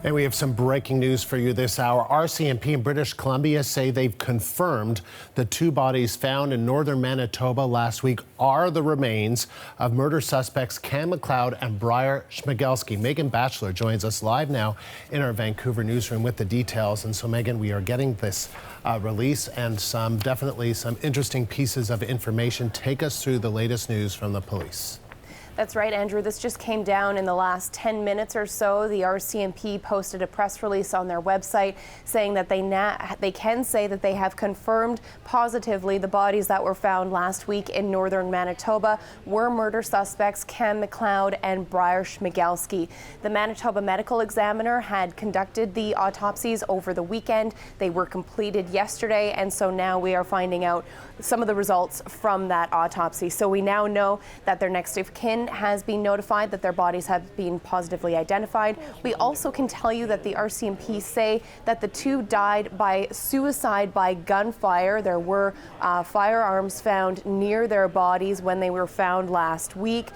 And we have some breaking news for you this hour. RCMP in British Columbia say they've confirmed the two bodies found in northern Manitoba last week are the remains of murder suspects Cam McLeod and Bryer Schmegelsky. Megan Batchelor joins us live now in our Vancouver newsroom with the details. And so, Megan, we are getting this release and definitely some interesting pieces of information. Take us through the latest news from the police. That's right, Andrew. This just came down in the last 10 minutes or so. The RCMP posted a press release on their website saying that they can say that they have confirmed positively the bodies that were found last week in northern Manitoba were murder suspects Cam McLeod and Bryer Schmegelsky. The Manitoba medical examiner had conducted the autopsies over the weekend. They were completed yesterday, and so now we are finding out some of the results from that autopsy. So we now know that their next of kin has been notified, that their bodies have been positively identified. We also can tell you that the RCMP say that the two died by suicide by gunfire. There were firearms found near their bodies when they were found last week.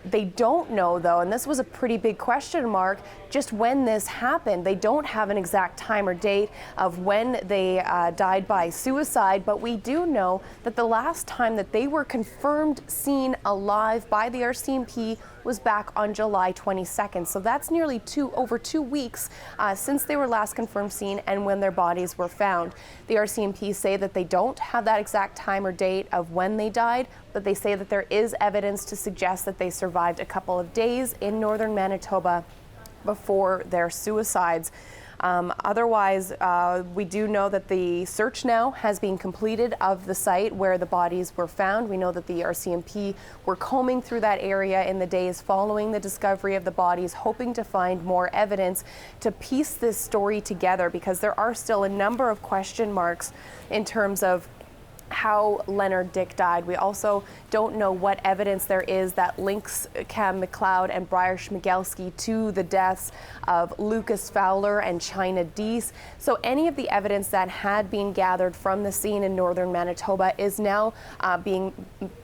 They don't know, though, and this was a pretty big question mark, just when this happened. They don't have an exact time or date of when they died by suicide, but we do know that the last time that they were confirmed seen alive by the RCMP was back on July 22nd. So that's nearly over 2 weeks since they were last confirmed seen and when their bodies were found. The RCMP say that they don't have that exact time or date of when they died, but they say that there is evidence to suggest that they survived a couple of days in northern Manitoba before their suicides. Otherwise, we do know that the search now has been completed of the site where the bodies were found. We know that the RCMP were combing through that area in the days following the discovery of the bodies, hoping to find more evidence to piece this story together, because there are still a number of question marks in terms of how Leonard Dick died. We also don't know what evidence there is that links Cam McLeod and Bryer Schmegelsky to the deaths of Lucas Fowler and China Deese. So any of the evidence that had been gathered from the scene in northern Manitoba is now being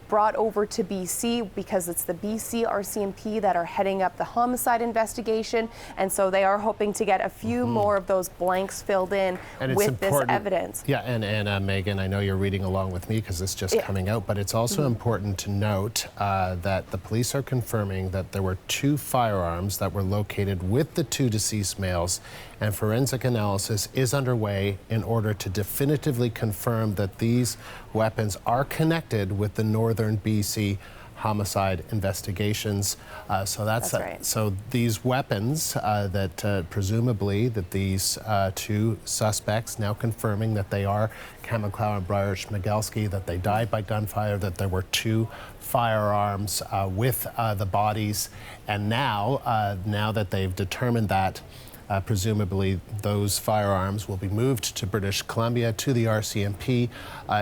brought over to BC, because it's the BC RCMP that are heading up the homicide investigation, and so they are hoping to get a few more of those blanks filled in with this evidence. Yeah, and Megan, I know you're reading along with me because it's just coming out, but it's also important to note that the police are confirming that there were two firearms that were located with the two deceased males, and forensic analysis is underway in order to definitively confirm that these weapons are connected with the northern BC homicide investigations. So that's right. So these weapons that presumably that these two suspects, now confirming that they are Cam McLeod and Bryer Schmegelsky, that they died by gunfire, that there were two firearms with the bodies, and now that they've determined that, presumably those firearms will be moved to British Columbia to the RCMP.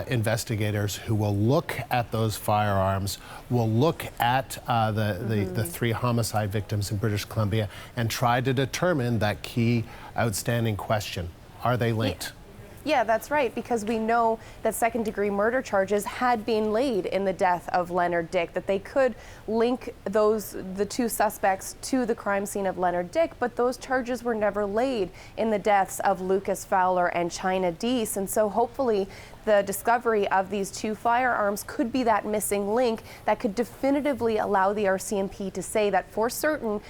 Investigators who will look at those firearms will look at the three homicide victims in British Columbia and try to determine that key outstanding question. Are they linked? Yeah, that's right, because we know that second-degree murder charges had been laid in the death of Leonard Dick, that they could link the two suspects to the crime scene of Leonard Dick, but those charges were never laid in the deaths of Lucas Fowler and China Deese. And so hopefully the discovery of these two firearms could be that missing link that could definitively allow the RCMP to say that for certain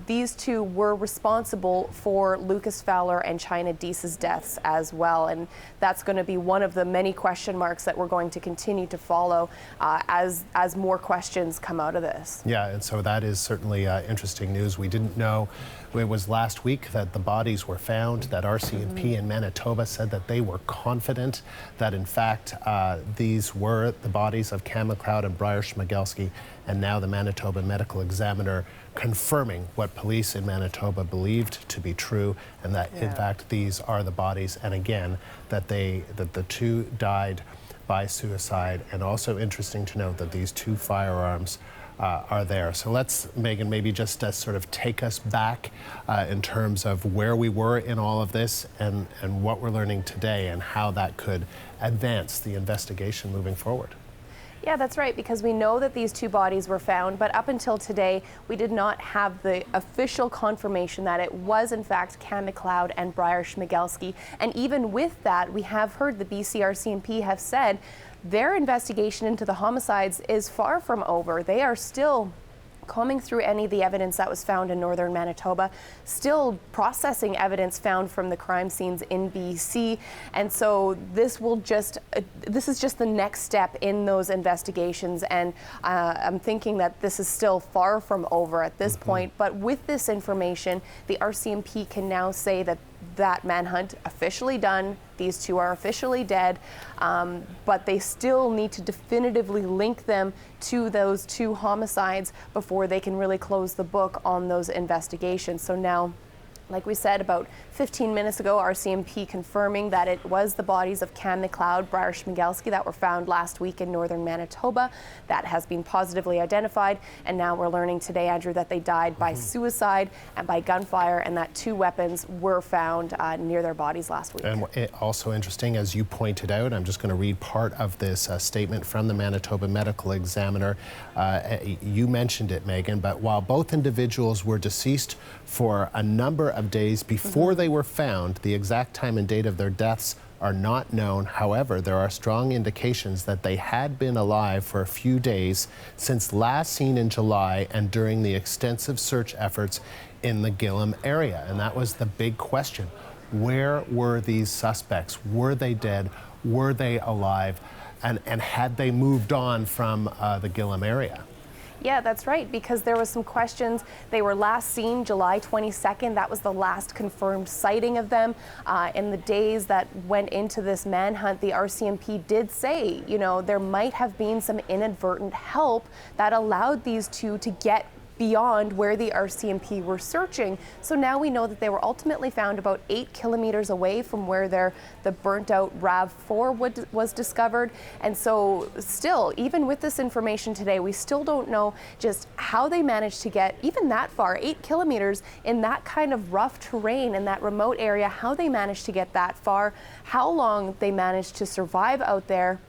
these two were responsible for Lucas Fowler and China Deese's deaths as well. And that's going to be one of the many question marks that we're going to continue to follow as more questions come out of this. Yeah, and so that is certainly interesting news. We didn't know. It was last week that the bodies were found, that RCMP in Manitoba said that they were confident that in fact these were the bodies of Cam McLeod and Bryer Schmegelsky, and now the Manitoba medical examiner confirming what police in Manitoba believed to be true, and that in fact these are the bodies, and again that the two died by suicide. And also interesting to note that these two firearms are there. So let's, Megan, maybe just sort of take us back in terms of where we were in all of this and what we're learning today and how that could advance the investigation moving forward. Yeah, that's right, because we know that these two bodies were found, but up until today, we did not have the official confirmation that it was, in fact, Cam McLeod and Bryer Schmegelsky. And even with that, we have heard the BC RCMP have said their investigation into the homicides is far from over. They are still combing through any of the evidence that was found in northern Manitoba, still processing evidence found from the crime scenes in BC. And so this is just the next step in those investigations. And I'm thinking that this is still far from over at this point. But with this information, the RCMP can now say that manhunt officially done. These two are officially dead, but they still need to definitively link them to those two homicides before they can really close the book on those investigations. So now, like we said about 15 minutes ago, RCMP confirming that it was the bodies of Cam McLeod, Bryer Schmegelsky that were found last week in northern Manitoba. That has been positively identified, and now we're learning today, Andrew, that they died by suicide and by gunfire, and that two weapons were found near their bodies last week. And also interesting, as you pointed out, I'm just going to read part of this statement from the Manitoba Medical Examiner. You mentioned it, Megan, but while both individuals were deceased for a number of days before they were found, the exact time and date of their deaths are not known. However, there are strong indications that they had been alive for a few days since last seen in July and during the extensive search efforts in the Gillam area. And that was the big question. Where were these suspects? Were they dead? Were they alive? And had they moved on from the Gillam area? Yeah, that's right, because there was some questions. They were last seen July 22nd. That was the last confirmed sighting of them. In the days that went into this manhunt, the RCMP did say, you know, there might have been some inadvertent help that allowed these two to get beyond where the RCMP were searching. So now we know that they were ultimately found about 8 kilometers away from where the burnt out RAV4 was discovered. And so still, even with this information today, we still don't know just how they managed to get even that far, 8 kilometers in that kind of rough terrain in that remote area, how they managed to get that far, how long they managed to survive out there.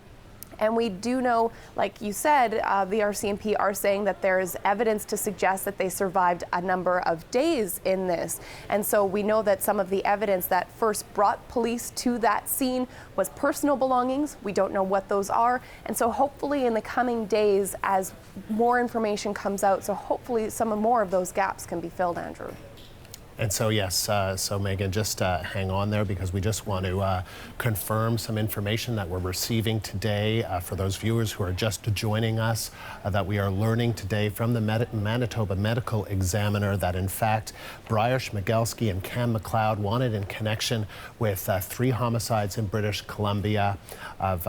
And we do know, like you said, the RCMP are saying that there is evidence to suggest that they survived a number of days in this. And so we know that some of the evidence that first brought police to that scene was personal belongings. We don't know what those are. And so hopefully in the coming days, as more information comes out, so hopefully some more of those gaps can be filled, Andrew. And so, yes, so Megan, just hang on there, because we just want to confirm some information that we're receiving today for those viewers who are just joining us, that we are learning today from the Manitoba Medical Examiner that, in fact, Bryer Schmegelsky and Cam McLeod wanted in connection with 3 homicides in British Columbia of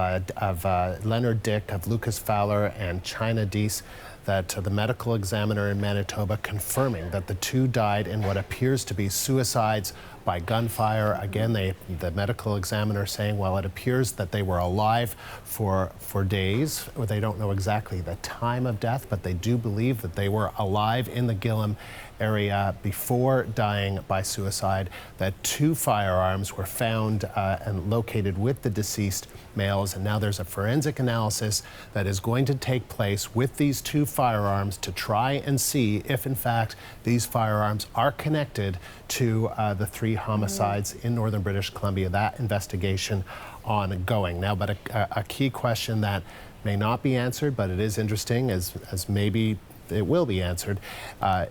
Leonard Dick, of Lucas Fowler, and China Deese, that the medical examiner in Manitoba confirming that the two died in what appears to be suicides by gunfire. Again, the medical examiner saying, well, it appears that they were alive for days. They don't know exactly the time of death, but they do believe that they were alive in the Gillam area before dying by suicide, that 2 firearms were found and located with the deceased males, and now there's a forensic analysis that is going to take place with these 2 firearms to try and see if, in fact, these firearms are connected to the 3 homicides in northern British Columbia. That investigation ongoing. Now, but a key question that may not be answered, but it is interesting, as maybe it will be answered,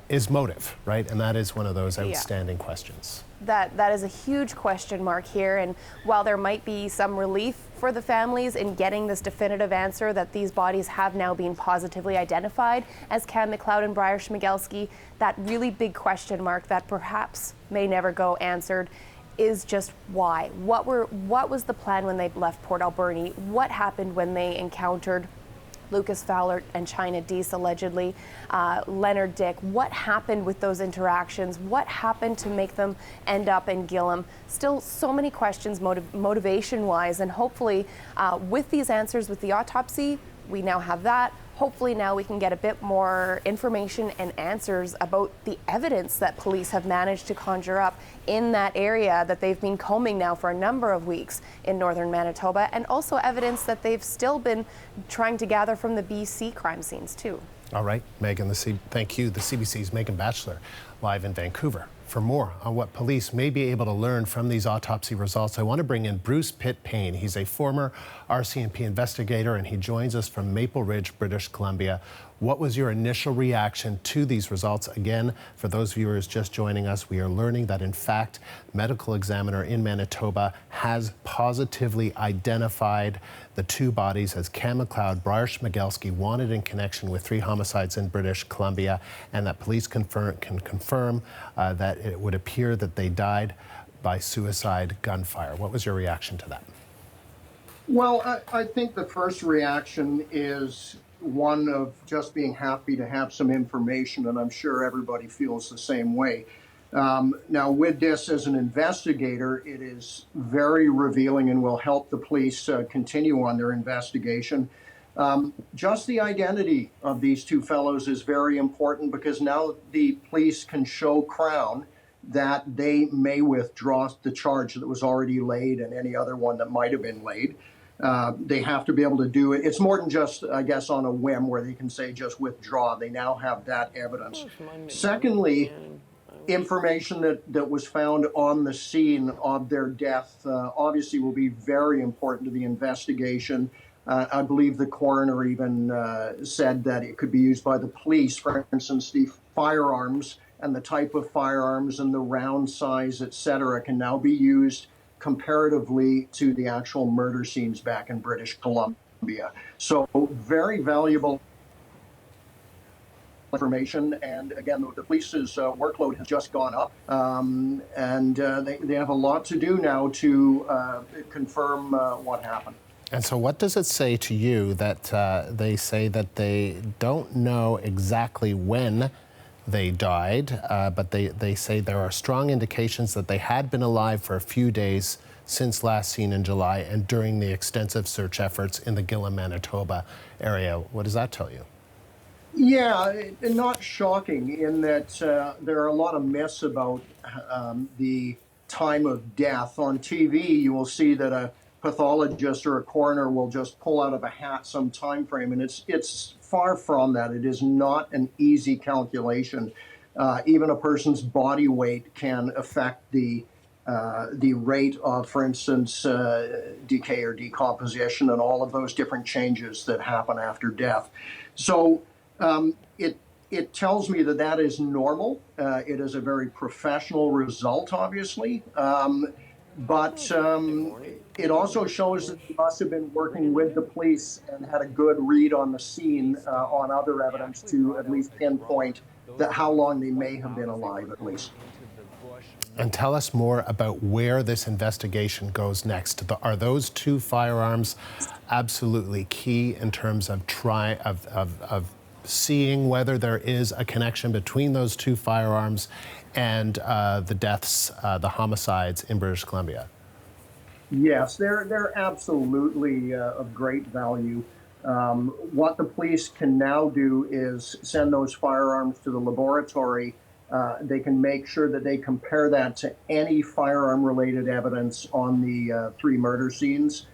is motive, right? And that is one of those outstanding questions. That is a huge question mark here, and while there might be some relief for the families in getting this definitive answer that these bodies have now been positively identified as Cam McLeod and Bryer Schmegelsky, that really big question mark that perhaps may never go answered is just why. What was the plan when they left Port Alberni? What happened when they encountered Lucas Fowler and China Deese, allegedly, Leonard Dick? What happened with those interactions? What happened to make them end up in Gillam? Still so many questions motivation-wise, and hopefully with these answers with the autopsy, we now have that. hopefully now we can get a bit more information and answers about the evidence that police have managed to conjure up in that area that they've been combing now for a number of weeks in northern Manitoba, and also evidence that they've still been trying to gather from the BC crime scenes too. All right, Megan, thank you. The CBC's Megan Batchelor, live in Vancouver. For more on what police may be able to learn from these autopsy results, I want to bring in Bruce Pitt-Payne. He's a former RCMP investigator, and he joins us from Maple Ridge, British Columbia. What was your initial reaction to these results? Again, for those viewers just joining us, we are learning that, in fact, medical examiner in Manitoba has positively identified the two bodies as Cam McLeod, Bryer Schmegelsky, wanted in connection with 3 homicides in British Columbia, and that police can confirm that it would appear that they died by suicide gunfire. What was your reaction to that? Well, I think the first reaction is one of just being happy to have some information, and I'm sure everybody feels the same way. Now, with this as an investigator, it is very revealing and will help the police continue on their investigation. Just the identity of these two fellows is very important, because now the police can show Crown that they may withdraw the charge that was already laid and any other one that might have been laid. They have to be able to do it. It's more than just, I guess, on a whim where they can say just withdraw. They now have that evidence. Secondly, information that was found on the scene of their death obviously will be very important to the investigation. I believe the coroner even said that it could be used by the police. For instance, the firearms and the type of firearms and the round size, etc., can now be used comparatively to the actual murder scenes back in British Columbia. So very valuable information. And again, the police's workload has just gone up, and they have a lot to do now to confirm what happened. And so what does it say to you that they say that they don't know exactly when they died, but they say there are strong indications that they had been alive for a few days since last seen in July and during the extensive search efforts in the Gillam, Manitoba area? What does that tell you? Yeah, not shocking in that there are a lot of myths about the time of death. On TV, you will see that a pathologist or a coroner will just pull out of a hat some time frame, and it's far from that. It is not an easy calculation. Even a person's body weight can affect the rate of, for instance, decay or decomposition and all of those different changes that happen after death. So it tells me that that is normal. It is a very professional result, obviously. But it also shows that they must have been working with the police and had a good read on the scene on other evidence to at least pinpoint that how long they may have been alive, at least. And tell us more about where this investigation goes next. Are those two firearms absolutely key in terms of seeing whether there is a connection between those two firearms and the deaths, the homicides in British Columbia? Yes, they're absolutely of great value. What the police can now do is send those firearms to the laboratory. They can make sure that they compare that to any firearm-related evidence on the 3 murder scenes.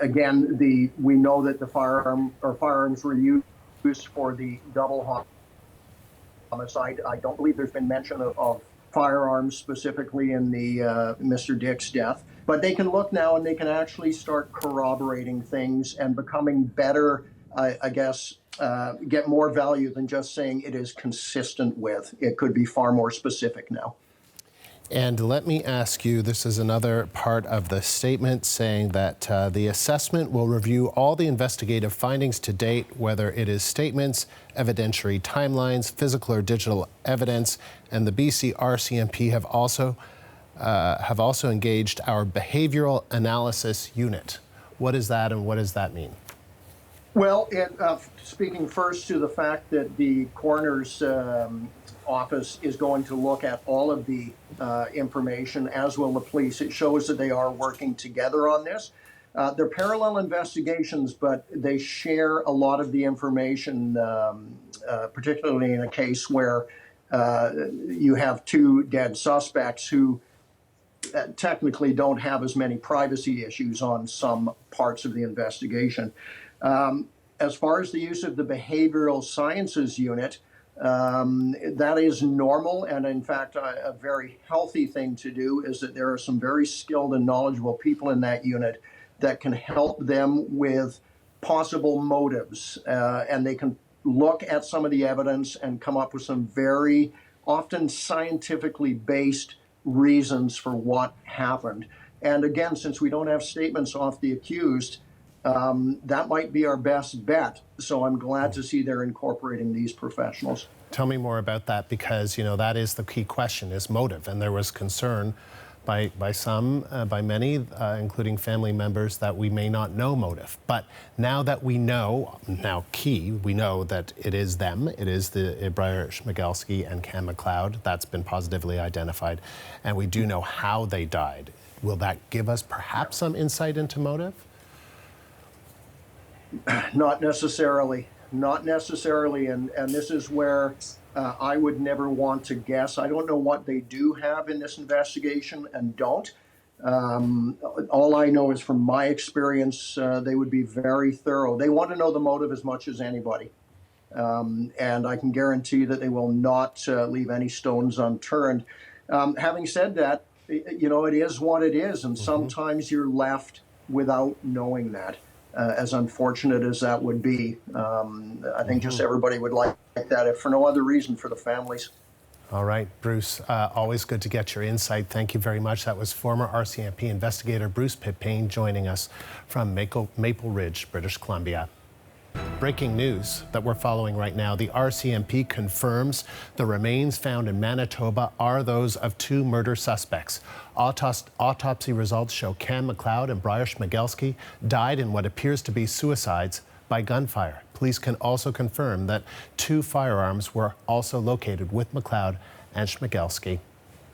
Again, we know that the firearms were used for the double homicide. I don't believe there's been mention of firearms specifically in the Mr. Dick's death. But they can look now and they can actually start corroborating things and becoming better, I guess, get more value than just saying it is consistent with. It could be far more specific now. And let me ask you, this is another part of the statement saying that the assessment will review all the investigative findings to date, whether it is statements, evidentiary timelines, physical or digital evidence, and the BC RCMP have also engaged our behavioral analysis unit. What is that, and what does that mean? Well, speaking first to the fact that the coroner's office is going to look at all of the information, as will the police. It shows that they are working together on this. They're parallel investigations, but they share a lot of the information, particularly in a case where you have two dead suspects who technically don't have as many privacy issues on some parts of the investigation. As far as the use of the behavioral sciences unit, that is normal, and in fact, a very healthy thing to do is that there are some very skilled and knowledgeable people in that unit that can help them with possible motives, and they can look at some of the evidence and come up with some very often scientifically based reasons for what happened. And again, since we don't have statements off the accused, that might be our best bet. So I'm glad to see they're incorporating these professionals. Tell me more about that, because, you know, that is the key question, is motive. And there was concern by many, including family members, that we may not know motive. But now that we know, we know that it is them, it is the Bryer, Schmegelsky, and Cam McLeod. That's been positively identified. And we do know how they died. Will that give us perhaps some insight into motive? Not necessarily. Not necessarily. And this is where I would never want to guess. I don't know what they do have in this investigation and don't. All I know is from my experience, they would be very thorough. They want to know the motive as much as anybody. And I can guarantee that they will not leave any stones unturned. Having said that, you know, it is what it is. And sometimes you're left without knowing that. As unfortunate as that would be. I think just everybody would like that, if for no other reason, for the families. All right, Bruce, always good to get your insight. Thank you very much. That was former RCMP investigator Bruce Pippane joining us from Maple Ridge, British Columbia. Breaking news that we're following right now. The RCMP confirms the remains found in Manitoba are those of two murder suspects. Autopsy results show Cam McLeod and Bryer Schmegelsky died in what appears to be suicides by gunfire. Police can also confirm that two firearms were also located with McLeod and Schmegelsky.